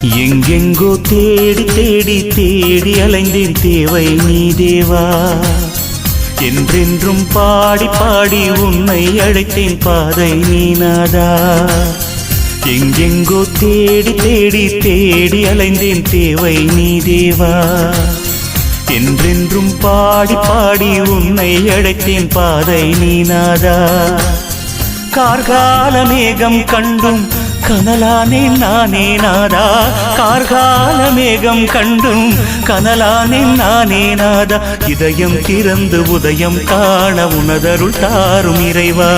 எங்கெங்கோ தேடி தேடி தேடி அலைந்தேன் தேவை நீ தேவா. என்றென்றும் பாடி பாடி உன்னை அழைத்தேன் பாதை நீ நாதா. எங்கெங்கோ தேடி தேடி தேடி அலைந்தேன் தேவை நீ தேவா. என்றென்றும் பாடி பாடி உன்னை அழைத்தேன் பாதை நீ நாதா. கார்கால மேகம் கண்டும் கனலானேன் நானே நாதா. கார்கால மேகம் கண்டும் கனலானேன் நானே நாதா. இதயம் திறந்து உதயம் காண உனதருள் தாரும் இறைவா.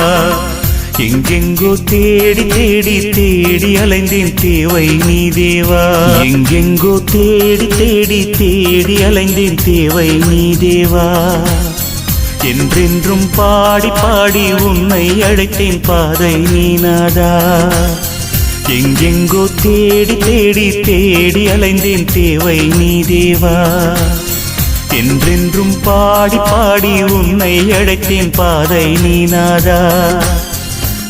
எங்கெங்கோ தேடி தேடி தேடி அலைந்தேன் தேவை நீ தேவா. எங்கெங்கோ தேடி தேடி தேடி அலைந்தேன் தேவை நீ தேவா. என்றென்றும் பாடி பாடி உன்னை அழைத்தேன் பாதை நீ நாதா. எங்கெங்கோ தேடி தேடி தேடி அலைந்தேன் தேவை நீ தேவா. என்றென்றும் பாடி பாடி உன்னை அழைத்தேன் பாதை நீ நாதா.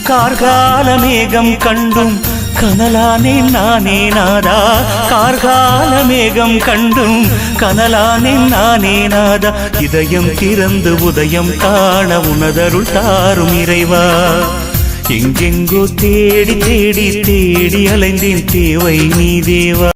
கார்கால மேகம் கண்டும் கனலானேன் நானே நாதா. கார்கால மேகம் கண்டும் கனலானேன் நானே நாதா. இதயம் திறந்து உதயம் காண உனதருள் தாரும் இறைவா. எங்கெங்கோ தேடி தேடி தேடி அலைந்தேன் தேவை நீ தேவா.